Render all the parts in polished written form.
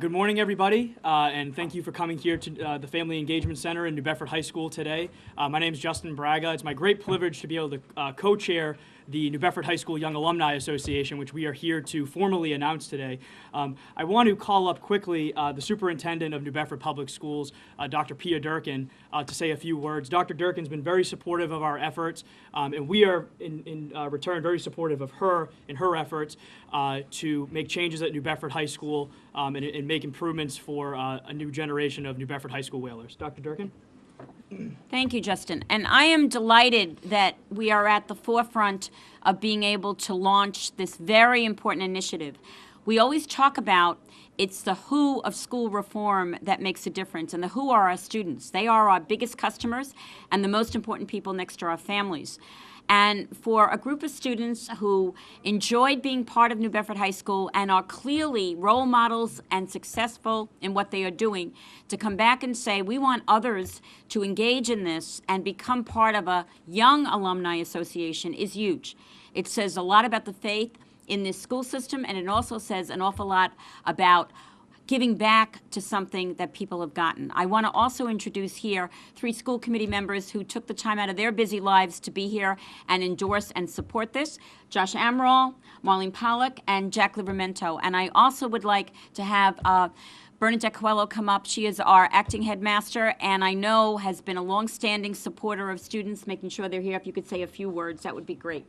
Good morning, everybody, and thank you for coming here to the Family Engagement Center in New Bedford High School today. My name is Justin Braga. It's my great privilege to be able to co-chair the New Bedford High School Young Alumni Association, which we are here to formally announce today. I want to call up quickly the Superintendent of New Bedford Public Schools, Dr. Pia Durkin, to say a few words. Dr. Durkin's been very supportive of our efforts, and we are, in return, very supportive of her in her efforts to make changes at New Bedford High School and make improvements for a new generation of New Bedford High School Whalers. Dr. Durkin? Thank you, Justin. And I am delighted that we are at the forefront of being able to launch this very important initiative. We always talk about it's the who of school reform that makes a difference, and the who are our students. They are our biggest customers and the most important people next to our families. And for a group of students who enjoyed being part of New Bedford High School and are clearly role models and successful in what they are doing, to come back and say, we want others to engage in this and become part of a young alumni association is huge. It says a lot about the faith in this school system, and it also says an awful lot about giving back to something that people have gotten. I want to also introduce here 3 school committee members who took the time out of their busy lives to be here and endorse and support this: Josh Amaral, Marlene Pollack, and Jack Livramento. And I also would like to have Bernadette Coelho come up. She is our acting headmaster, and I know has been a long-standing supporter of students, making sure they're here. If you could say a few words, that would be great.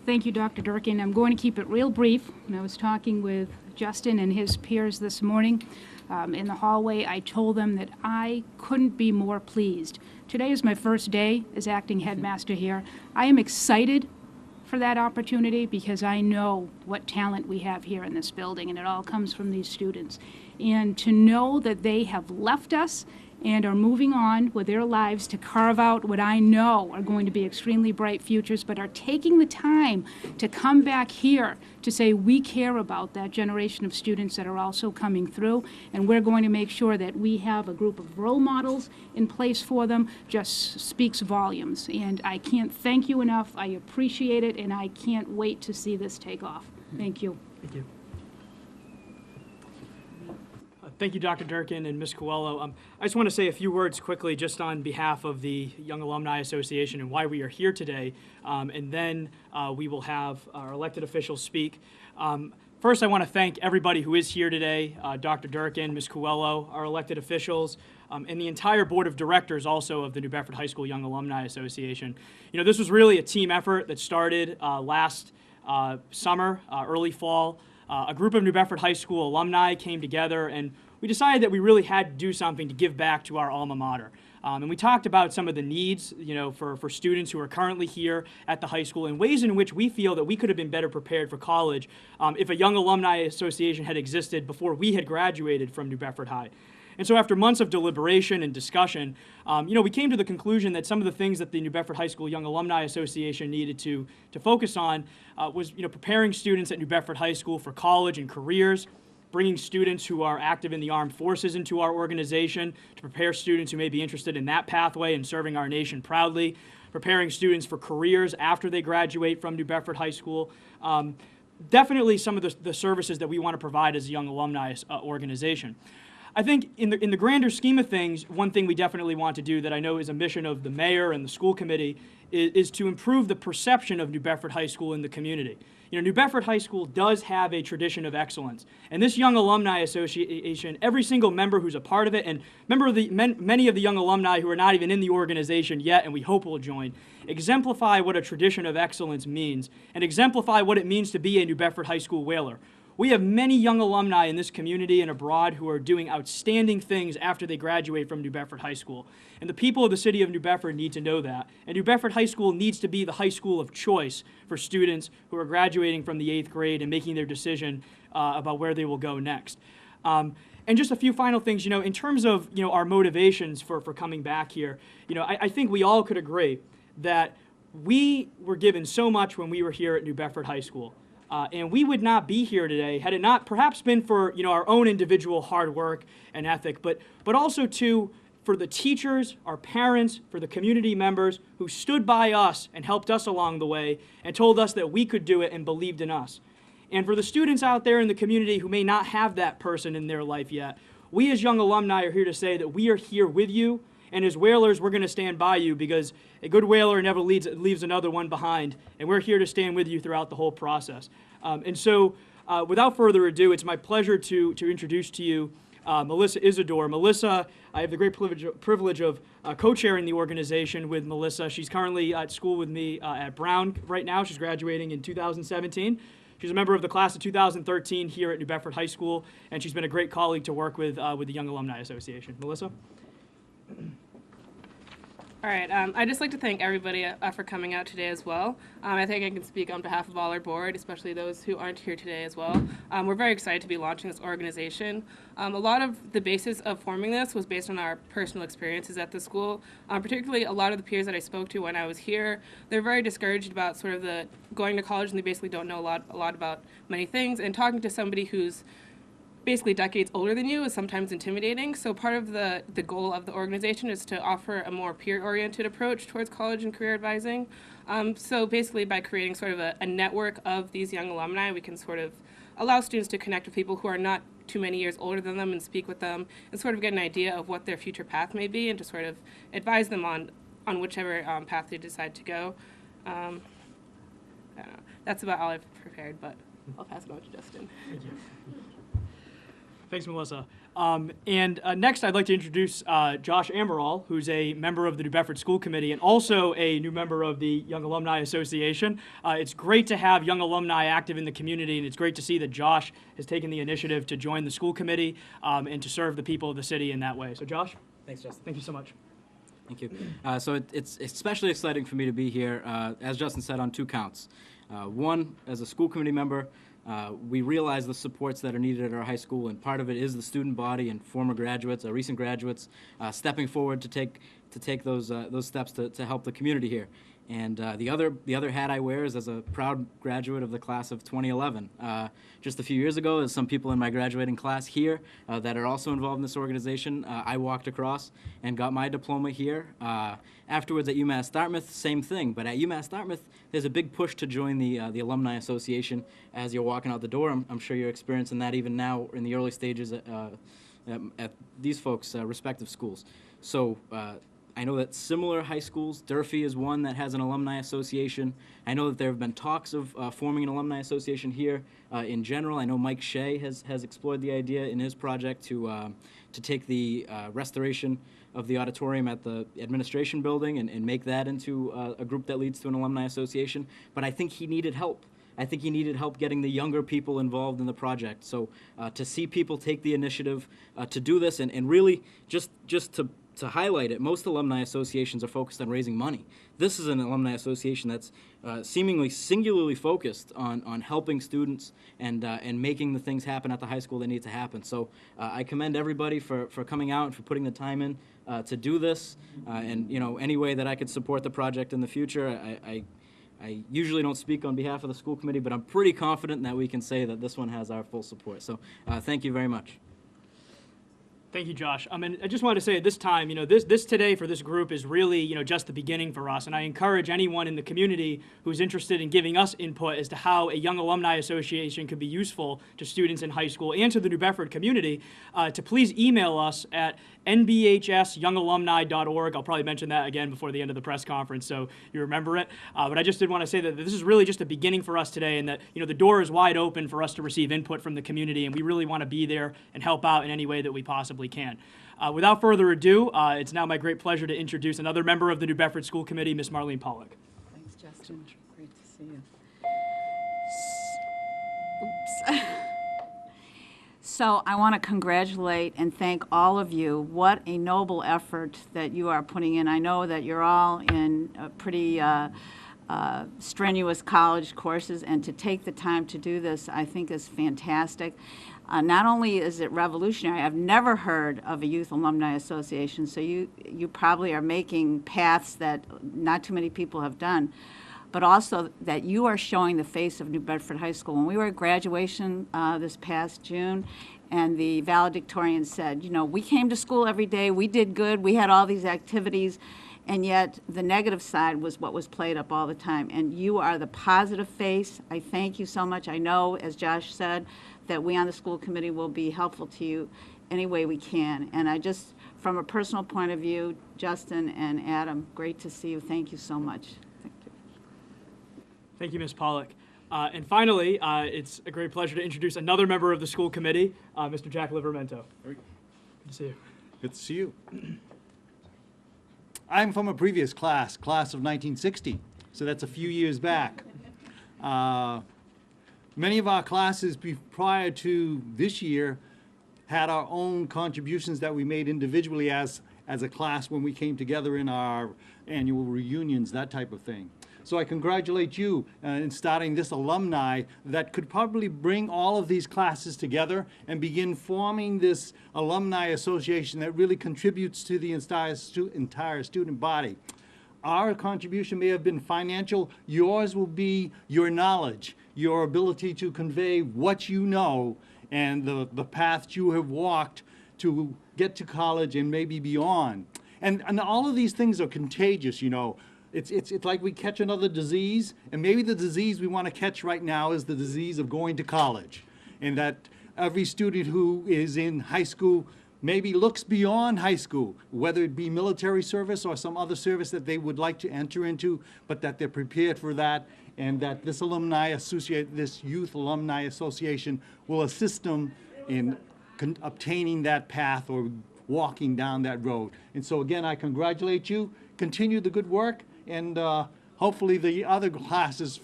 Thank you, Dr. Durkin. I'm going to keep it real brief. When I was talking with Justin and his peers this morning in the hallway, I told them that I couldn't be more pleased. Today is my first day as acting headmaster here. I am excited for that opportunity because I know what talent we have here in this building, and it all comes from these students. And to know that they have left us and are moving on with their lives to carve out what I know are going to be extremely bright futures, but are taking the time to come back here to say we care about that generation of students that are also coming through, and we're going to make sure that we have a group of role models in place for them, just speaks volumes. And I can't thank you enough. I appreciate it, and I can't wait to see this take off. Thank you. Thank you. Thank you, Dr. Durkin and Ms. Coelho. I just want to say a few words quickly just on behalf of the Young Alumni Association and why we are here today, and then we will have our elected officials speak. First, I want to thank everybody who is here today, Dr. Durkin, Ms. Coelho, our elected officials, and the entire board of directors also of the New Bedford High School Young Alumni Association. You know, this was really a team effort that started last summer, early fall. A group of New Bedford High School alumni came together, and we decided that we really had to do something to give back to our alma mater. And we talked about some of the needs, you know, for students who are currently here at the high school and ways in which we feel that we could have been better prepared for college if a Young Alumni Association had existed before we had graduated from New Bedford High. And so after months of deliberation and discussion, you know, we came to the conclusion that some of the things that the New Bedford High School Young Alumni Association needed to focus on was, you know, preparing students at New Bedford High School for college and careers, bringing students who are active in the armed forces into our organization to prepare students who may be interested in that pathway and serving our nation proudly, preparing students for careers after they graduate from New Bedford High School. Definitely some of the services that we want to provide as a Young Alumni organization. I think in the grander scheme of things, one thing we definitely want to do that I know is a mission of the mayor and the school committee is to improve the perception of New Bedford High School in the community. You know, New Bedford High School does have a tradition of excellence, and this Young Alumni Association, every single member who's a part of it, and many of the young alumni who are not even in the organization yet, and we hope will join, exemplify what a tradition of excellence means, and exemplify what it means to be a New Bedford High School Whaler. We have many young alumni in this community and abroad who are doing outstanding things after they graduate from New Bedford High School. And the people of the city of New Bedford need to know that. And New Bedford High School needs to be the high school of choice for students who are graduating from the 8th grade and making their decision about where they will go next. And just a few final things, you know, in terms of, you know, our motivations for coming back here, you know, I think we all could agree that we were given so much when we were here at New Bedford High School. And we would not be here today had it not perhaps been for, you know, our own individual hard work and ethic, but also for the teachers, our parents, for the community members who stood by us and helped us along the way and told us that we could do it and believed in us. And for the students out there in the community who may not have that person in their life yet, we as young alumni are here to say that we are here with you, and as whalers, we're going to stand by you because a good whaler never leaves another one behind, and we're here to stand with you throughout the whole process. And so, without further ado, it's my pleasure to introduce to you Melissa Isidore. Melissa, I have the great privilege of co-chairing the organization with Melissa. She's currently at school with me at Brown right now. She's graduating in 2017. She's a member of the class of 2013 here at New Bedford High School, and she's been a great colleague to work with the Young Alumni Association. Melissa? All right, I'd just like to thank everybody for coming out today as well. I think I can speak on behalf of all our board, especially those who aren't here today as well. We're very excited to be launching this organization. A lot of the basis of forming this was based on our personal experiences at the school. Particularly a lot of the peers that I spoke to when I was here, they're very discouraged about sort of the going to college, and they basically don't know a lot about many things. And talking to somebody who's basically decades older than you is sometimes intimidating. So part of the goal of the organization is to offer a more peer-oriented approach towards college and career advising. So basically by creating sort of a network of these young alumni, we can sort of allow students to connect with people who are not too many years older than them and speak with them and sort of get an idea of what their future path may be and to sort of advise them on whichever path they decide to go. I don't know. That's about all I've prepared, but I'll pass it on to Justin. Thank you. Thanks, Melissa. And next, I'd like to introduce Josh Amaral, who's a member of the New Bedford School Committee and also a new member of the Young Alumni Association. It's great to have young alumni active in the community, and it's great to see that Josh has taken the initiative to join the school committee and to serve the people of the city in that way. So, Josh? Thanks, Justin. Thank you so much. Thank you. So it's especially exciting for me to be here, as Justin said, on two counts. One, as a school committee member, we realize the supports that are needed at our high school, and part of it is the student body and former graduates, recent graduates, stepping forward to take those steps to help the community here. And the other hat I wear is as a proud graduate of the class of 2011. Just a few years ago, as some people in my graduating class here that are also involved in this organization, I walked across and got my diploma here. Afterwards at UMass Dartmouth, same thing. But at UMass Dartmouth, there's a big push to join the Alumni Association as you're walking out the door. I'm sure you're experiencing that even now in the early stages at these folks' respective schools. So I know that similar high schools, Durfee is one that has an alumni association. I know that there have been talks of forming an alumni association here in general. I know Mike Shea has explored the idea in his project to take the restoration of the auditorium at the administration building and make that into a group that leads to an alumni association. But I think he needed help. I think he needed help getting the younger people involved in the project. So to see people take the initiative to do this and really just to highlight it, most alumni associations are focused on raising money. This is an alumni association that's seemingly singularly focused on helping students and making the things happen at the high school that need to happen. So I commend everybody for coming out and for putting the time in to do this. And any way that I could support the project in the future, I usually don't speak on behalf of the school committee, but I'm pretty confident that we can say that this one has our full support. So thank you very much. Thank you, Josh. And I just wanted to say at this time, this today for this group is really, just the beginning for us. And I encourage anyone in the community who's interested in giving us input as to how a young alumni association could be useful to students in high school and to the New Bedford community to please email us at nbhsyoungalumni.org. I'll probably mention that again before the end of the press conference so you remember it. But I just did want to say that this is really just a beginning for us today and that, the door is wide open for us to receive input from the community, and we really want to be there and help out in any way that we possibly can. Without further ado, it's now my great pleasure to introduce another member of the New Bedford School Committee, Ms. Marlene Pollock. Thanks, Justin. Great to see you. Oops. So I want to congratulate and thank all of you. What a noble effort that you are putting in. I know that you're all in pretty strenuous college courses, and to take the time to do this, I think is fantastic. Not only is it revolutionary, I've never heard of a youth alumni association, so you probably are making paths that not too many people have done, but also that you are showing the face of New Bedford High School. When we were at graduation this past June, and the valedictorian said, we came to school every day, we did good, we had all these activities, and yet the negative side was what was played up all the time. And you are the positive face. I thank you so much. I know, as Josh said, that we on the school committee will be helpful to you any way we can. And I just, from a personal point of view, Justin and Adam, great to see you. Thank you so much. Thank you. Thank you, Ms. Pollock. And finally, it's a great pleasure to introduce another member of the school committee, Mr. Jack Livermento. Good to see you. Good to see you. I'm from a previous class of 1960, so that's a few years back. Many of our classes prior to this year had our own contributions that we made individually as a class when we came together in our annual reunions, that type of thing. So I congratulate you in starting this alumni that could probably bring all of these classes together and begin forming this alumni association that really contributes to the entire student body. Our contribution may have been financial. Yours will be your knowledge, your ability to convey what you know and the path you have walked to get to college and maybe beyond. And all of these things are contagious, you know. It's like we catch another disease, and maybe the disease we want to catch right now is the disease of going to college. And that every student who is in high school maybe looks beyond high school, whether it be military service or some other service that they would like to enter into, but that they're prepared for that, and that this this Youth Alumni Association will assist them in obtaining that path or walking down that road. And so again, I congratulate you, continue the good work, and hopefully the other classes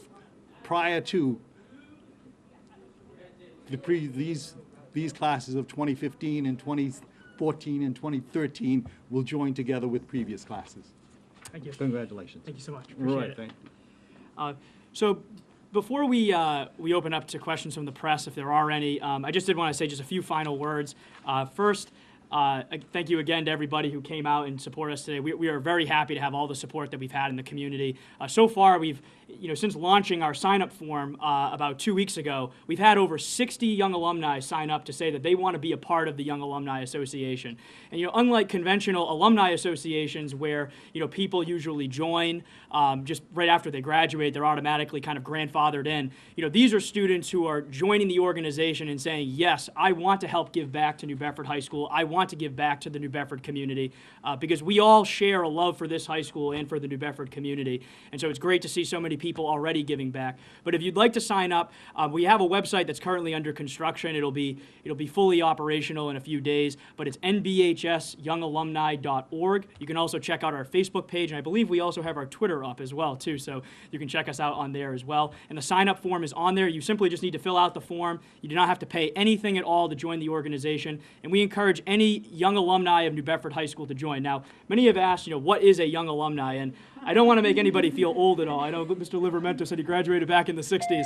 prior to these classes of 2015 and 2014 and 2013 will join together with previous classes. Thank you. Congratulations. Thank you so much. Appreciate it. Thank you. So before we open up to questions from the press, if there are any, I just did want to say just a few final words. First, thank you again to everybody who came out and supported us today. We are very happy to have all the support that we've had in the community. So far, we've, since launching our sign-up form about 2 weeks ago, we've had over 60 young alumni sign up to say that they want to be a part of the Young Alumni Association. And, unlike conventional alumni associations where, people usually join just right after they graduate, they're automatically kind of grandfathered in. These are students who are joining the organization and saying, yes, I want to help give back to New Bedford High School. I want to give back to the New Bedford community because we all share a love for this high school and for the New Bedford community. And so it's great to see so many people already giving back. But if you'd like to sign up, we have a website that's currently under construction. It'll be fully operational in a few days, but it's NBHSYoungAlumni.org. You can also check out our Facebook page, and I believe we also have our Twitter up as well, too, so you can check us out on there as well. And the sign-up form is on there. You simply just need to fill out the form. You do not have to pay anything at all to join the organization, and we encourage any young alumni of New Bedford High School to join. Now, many have asked, what is a young alumni? And I don't want to make anybody feel old at all. I know Mr. Livermento said he graduated back in the 60s.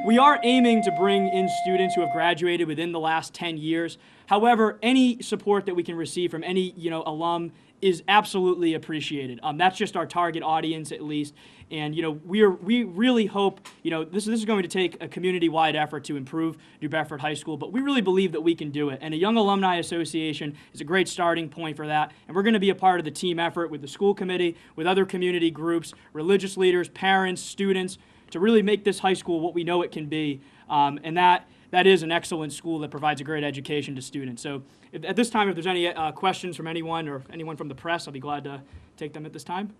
We are aiming to bring in students who have graduated within the last 10 years. However, any support that we can receive from any, alum is absolutely appreciated. That's just our target audience, at least. And we really hope this is going to take a community-wide effort to improve New Bedford High School, but we really believe that we can do it. And a Young Alumni Association is a great starting point for that. And we're going to be a part of the team effort with the school committee, with other community groups, religious leaders, parents, students, to really make this high school what we know it can be. And that is an excellent school that provides a great education to students. So at this time, if there's any questions from anyone or anyone from the press, I'll be glad to take them at this time.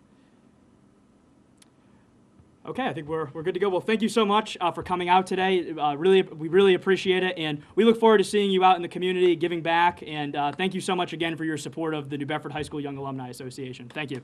Okay, I think we're good to go. Well, thank you so much for coming out today. We really appreciate it, and we look forward to seeing you out in the community, giving back, and thank you so much again for your support of the New Bedford High School Young Alumni Association. Thank you.